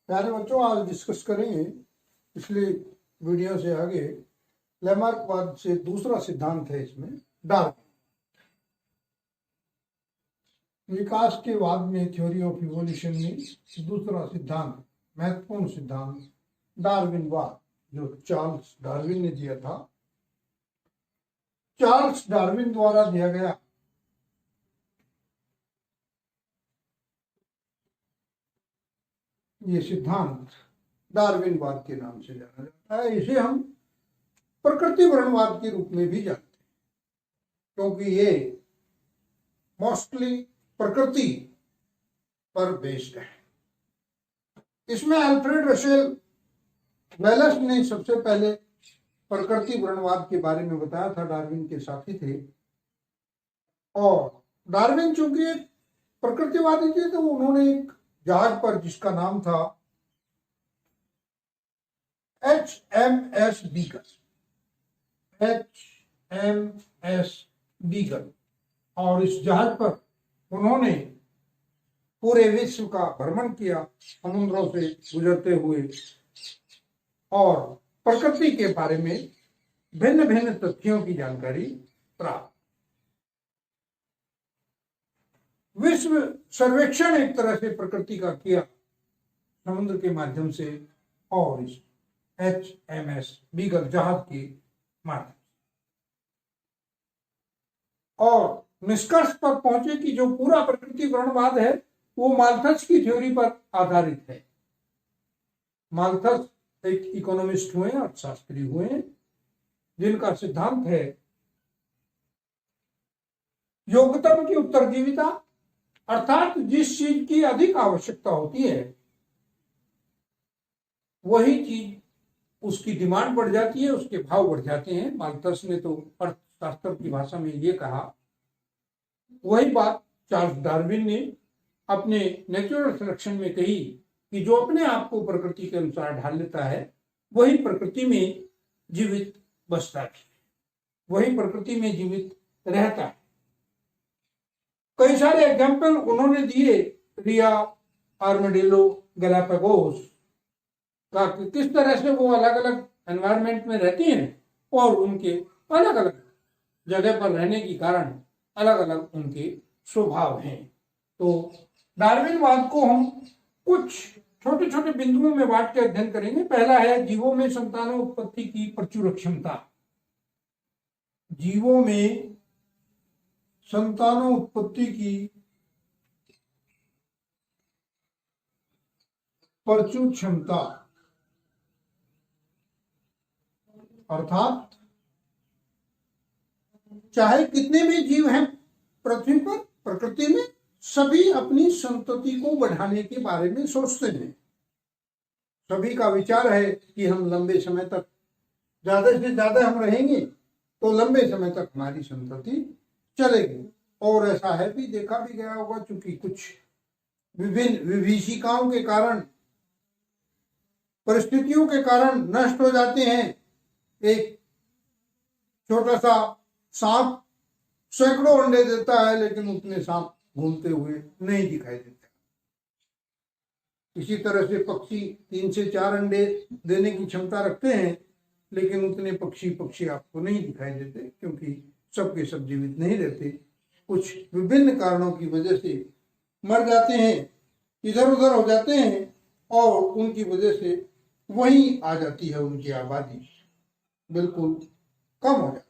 प्यारे बच्चों, आज डिस्कस करेंगे पिछले वीडियो से आगे लैमार्कवाद से दूसरा सिद्धांत है। इसमें डार्विन विकास के बाद में थ्योरी ऑफ इवोल्यूशन में दूसरा सिद्धांत, महत्वपूर्ण सिद्धांत डार्विनवाद, जो चार्ल्स डार्विन ने दिया था। चार्ल्स डार्विन द्वारा दिया गया ये सिद्धांत डार्विनवाद के नाम से जाना जाता है। इसे हम प्रकृति वर्णवाद के रूप में भी जानते हैं, क्योंकि ये मोस्टली प्रकृति पर बेस्ड है। इसमें अल्फ्रेड रसेल वेलेस ने सबसे पहले प्रकृति वर्णवाद के बारे में बताया था। डार्विन के साथी थे, और डार्विन चूंकि एक प्रकृतिवादी थे, तो उन्होंने एक जहाज पर, जिसका नाम था HMS बीगल, और इस जहाज पर उन्होंने पूरे विश्व का भ्रमण किया, समुद्रों से गुजरते हुए, और प्रकृति के बारे में भिन्न भिन्न तथ्यों की जानकारी प्राप्त। विश्व सर्वेक्षण एक तरह से प्रकृति का किया समुद्र के माध्यम से, और इस HMS बीगल जहाज के माध्यम से, और निष्कर्ष पर पहुंचे कि जो पूरा प्रकृति वर्णवाद है वो माल्थस की थ्योरी पर आधारित है। माल्थस एक इकोनॉमिस्ट हुए, अर्थशास्त्री हुए, जिनका सिद्धांत है योग्यतम की उत्तरजीविता, अर्थात जिस चीज की अधिक आवश्यकता होती है वही चीज, उसकी डिमांड बढ़ जाती है, उसके भाव बढ़ जाते हैं। माल्थस ने तो अर्थशास्त्र की भाषा में ये कहा। वही बात चार्ल्स डार्विन ने अपने नेचुरल सिलेक्शन में कही कि जो अपने आप को प्रकृति के अनुसार ढाल लेता है वही प्रकृति में जीवित बचता है, वही प्रकृति में जीवित रहता है। कई सारे एग्जाम्पल उन्होंने दिए, रिया, आर्मेडिलो, गैलापागोस का, किस तरह से वो अलग अलग एनवायरनमेंट में रहती हैं और उनके अलग अलग जगह पर रहने के कारण अलग अलग उनके स्वभाव हैं। तो डार्विनवाद को हम कुछ छोटे छोटे बिंदुओं में बांट के अध्ययन करेंगे। पहला है जीवों में संतानोत्पत्ति की प्रचुर क्षमता। जीवों में संतानोत्पत्ति की प्रचुर क्षमता, अर्थात चाहे कितने भी जीव हैं पृथ्वी पर, प्रकृति में, सभी अपनी संतति को बढ़ाने के बारे में सोचते हैं। सभी का विचार है कि हम लंबे समय तक, ज्यादा से ज्यादा हम रहेंगे तो लंबे समय तक हमारी संतति चलेगी। और ऐसा है भी, देखा भी गया होगा, चूंकि कुछ विभिन्न विभीषिकाओं के कारण, परिस्थितियों के कारण नष्ट हो जाते हैं। एक छोटा सा सांप सैकड़ों अंडे देता है, लेकिन उतने सांप घूमते हुए नहीं दिखाई देते। इसी तरह से पक्षी 3 से 4 अंडे देने की क्षमता रखते हैं, लेकिन उतने पक्षी आपको नहीं दिखाई देते, क्योंकि सबके सब जीवित नहीं रहते। कुछ विभिन्न कारणों की वजह से मर जाते हैं, इधर उधर हो जाते हैं, और उनकी वजह से वहीं आ जाती है उनकी आबादी बिल्कुल कम हो जाती है।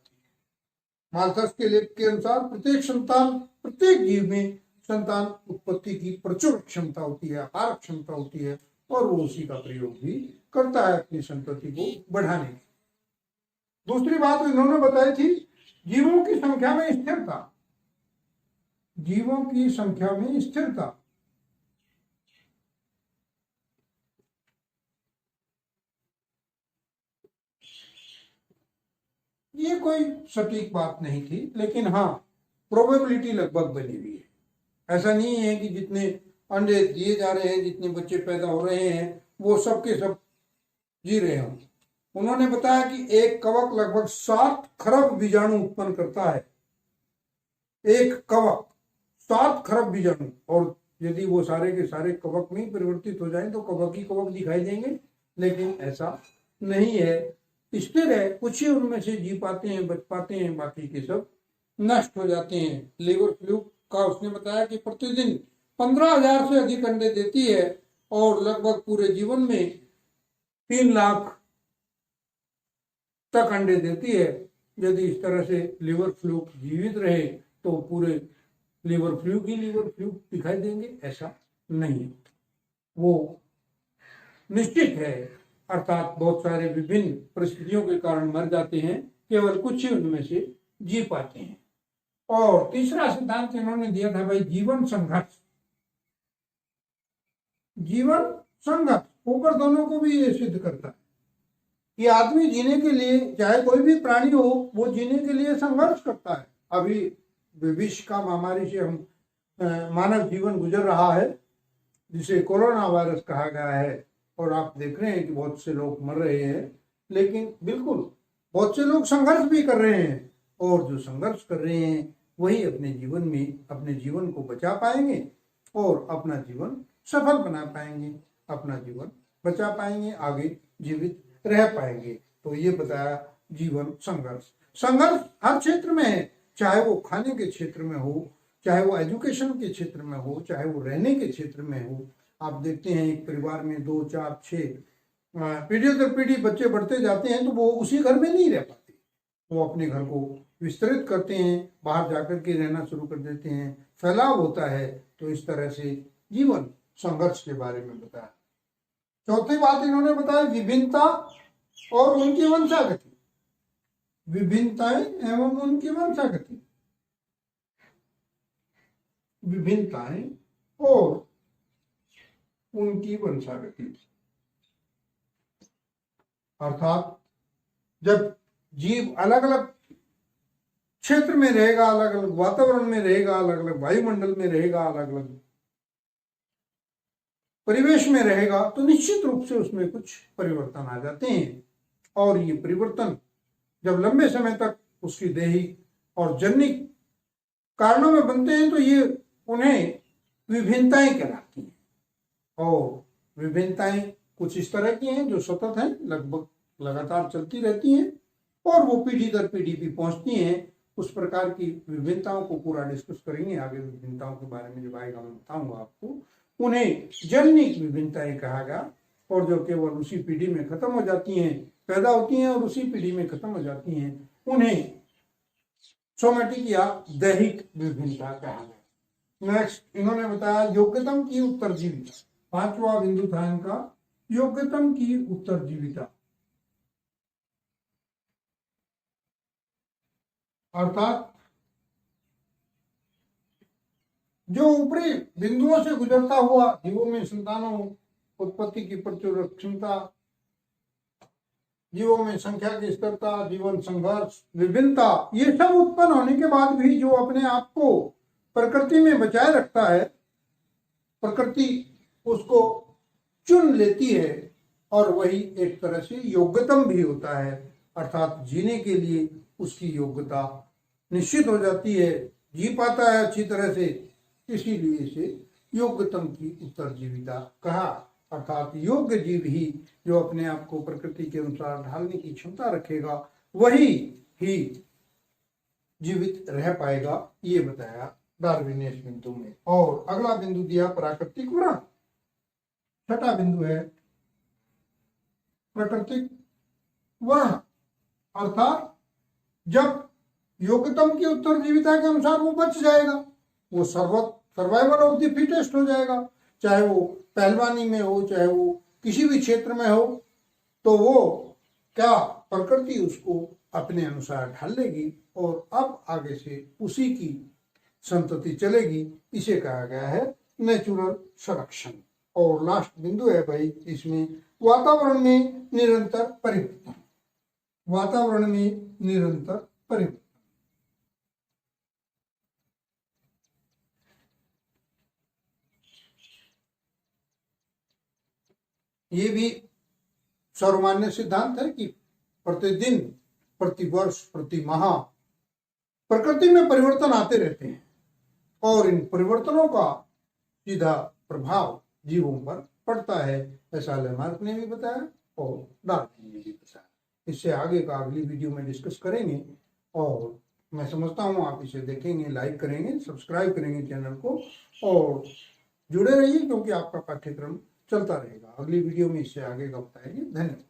माल्थस के लेख के अनुसार प्रत्येक जीव में संतान उत्पत्ति की प्रचुर क्षमता होती है, अपार क्षमता होती है, और वो उसी का प्रयोग भी करता है अपनी संतति को बढ़ाने की। दूसरी बात इन्होंने बताई थी, जीवों की संख्या में स्थिरता। जीवों की संख्या में स्थिरता, ये कोई सटीक बात नहीं थी, लेकिन हाँ, प्रोबेबिलिटी लगभग बनी हुई है। ऐसा नहीं है कि जितने अंडे दिए जा रहे हैं, जितने बच्चे पैदा हो रहे हैं, वो सब के सब जी रहे हों। उन्होंने बताया कि एक कवक लगभग 7 खरब बीजाणु उत्पन्न करता है। एक कवक 7 खरब बीजाणु, और यदि वो सारे के सारे कवक में ही परिवर्तित हो जाएं तो कवक ही कवक दिखाई देंगे, लेकिन ऐसा नहीं है, स्थिर है। कुछ ही उनमें से जी पाते हैं, बच पाते हैं, बाकी के सब नष्ट हो जाते हैं। लीवर फ्लूक का उसने बताया कि प्रतिदिन 15,000 से अधिक अंडे देती है और लगभग पूरे जीवन में 3 लाख तक अंडे देती है। यदि इस तरह से लीवर फ्लूक जीवित रहे तो पूरे लीवर फ्लूक ही लीवर फ्लूक दिखाई देंगे, ऐसा नहीं, वो निश्चित है। अर्थात बहुत सारे विभिन्न परिस्थितियों के कारण मर जाते हैं, केवल कुछ ही उनमें से जी पाते हैं। और तीसरा सिद्धांत इन्होंने दिया था भाई जीवन संघर्ष। जीवन संघर्ष होकर दोनों को भी ये सिद्ध करता है कि आदमी जीने के लिए, चाहे कोई भी प्राणी हो, वो जीने के लिए संघर्ष करता है। अभी विष का महामारी से हम मानव जीवन गुजर रहा है, जिसे कोरोना वायरस कहा गया है, और आप देख रहे हैं कि बहुत से लोग मर रहे हैं, लेकिन बिल्कुल बहुत से लोग संघर्ष भी कर रहे हैं, और जो संघर्ष कर रहे हैं वही अपने जीवन में अपने जीवन को बचा पाएंगे और अपना जीवन सफल बना पाएंगे, अपना जीवन बचा पाएंगे, आगे जीवित रह पाएंगे। तो ये बताया जीवन संघर्ष। संघर्ष हर क्षेत्र में है, चाहे वो खाने के क्षेत्र में हो, चाहे वो एजुकेशन के क्षेत्र में हो, चाहे वो रहने के क्षेत्र में हो। आप देखते हैं एक परिवार में 2, 4, 6 पीढ़ी दर पीढ़ी बच्चे बढ़ते जाते हैं तो वो उसी घर में नहीं रह पाते, वो अपने घर को विस्तृत करते हैं, बाहर जाकर के रहना शुरू कर देते हैं, फैलाव होता है। तो इस तरह से जीवन संघर्ष के बारे में बताया। चौथी बात इन्होंने बताया विभिन्नता और उनकी वंशागति। विभिन्नताएं एवं उनकी वंशागति, विभिन्नताएं और उनकी वंशागति, अर्थात जब जीव अलग अलग क्षेत्र में रहेगा, अलग अलग वातावरण में रहेगा, अलग अलग वायुमंडल में रहेगा, अलग अलग परिवेश में रहेगा, तो निश्चित रूप से उसमें कुछ परिवर्तन आ जाते हैं। और ये परिवर्तन जब लंबे समय तक उसकी दैहिक और जनिक कारणों में बनते हैं तो ये उन्हें विभिन्नताएं कहलाती हैं। और विभिन्नताएं कुछ इस तरह की हैं जो सतत हैं, लगभग लगातार चलती रहती हैं, और वो पीढ़ी दर पीढ़ी भी पहुंचती हैं। उस प्रकार की विभिन्नताओं को पूरा डिस्कस करेंगे आगे। विभिन्नताओं के बारे में जब आएगा मैं बताऊंगा आपको। उन्हें जनिक विभिन्नताएं कहा गया, और जो केवल उसी पीढ़ी में खत्म हो जाती हैं, पैदा होती हैं और उसी पीढ़ी में खत्म हो जाती हैं, उन्हें सोमेटिक या दैहिक विभिन्नता कहा गया। नेक्स्ट इन्होंने बताया योग्यतम की उत्तरजीविता। 5वां बिंदु था इनका, योग्यतम की उत्तरजीविता, अर्थात जो ऊपरी बिंदुओं से गुजरता हुआ जीवों में संतानों उत्पत्ति की प्रचुर क्षमता, जीवों में संख्या की स्थिरता, जीवन संघर्ष, विभिन्नता, ये सब उत्पन्न होने के बाद भी जो अपने आप को प्रकृति में बचाए रखता है, प्रकृति उसको चुन लेती है, और वही एक तरह से योग्यतम भी होता है, अर्थात जीने के लिए उसकी योग्यता निश्चित हो जाती है, जी पाता है अच्छी तरह से, इसीलिए इसे योग्यतम की उत्तरजीविता कहा। अर्थात योग्य जीव ही जो अपने आप को प्रकृति के अनुसार ढालने की क्षमता रखेगा वही ही जीवित रह पाएगा, ये बताया डार्विन ने इस बिंदु में। और अगला बिंदु दिया प्राकृतिक वर्ण। 6वां बिंदु है प्राकृतिक वर्ण, अर्थात जब योग्यतम की उत्तरजीविता के अनुसार वो बच जाएगा, वो सर्वाइवल ऑफ द फिटेस्ट हो जाएगा, चाहे वो पहलवानी में हो, चाहे वो किसी भी क्षेत्र में हो, तो वो क्या प्रकृति उसको अपने अनुसार ढाल लेगी और अब आगे से उसी की संतति चलेगी। इसे कहा गया है नेचुरल सिलेक्शन। और लास्ट बिंदु है भाई इसमें वातावरण में निरंतर परिवर्तन। वातावरण में निरंतर परिवर्तन, ये भी सर्वमान्य सिद्धांत है कि प्रतिदिन, प्रतिवर्ष, प्रति माह प्रकृति में परिवर्तन आते रहते हैं और इन परिवर्तनों का सीधा प्रभाव जीवों पर पड़ता है, ऐसा लेमार्क ने भी बताया और डार्विन ने भी बताया। इससे आगे का अगली वीडियो में डिस्कस करेंगे और मैं समझता हूँ आप इसे देखेंगे, लाइक करेंगे, सब्सक्राइब करेंगे चैनल को और जुड़े रहिए क्योंकि आपका पाठ्यक्रम चलता रहेगा। अगली वीडियो में इससे आगे का बताएंगे। धन्यवाद।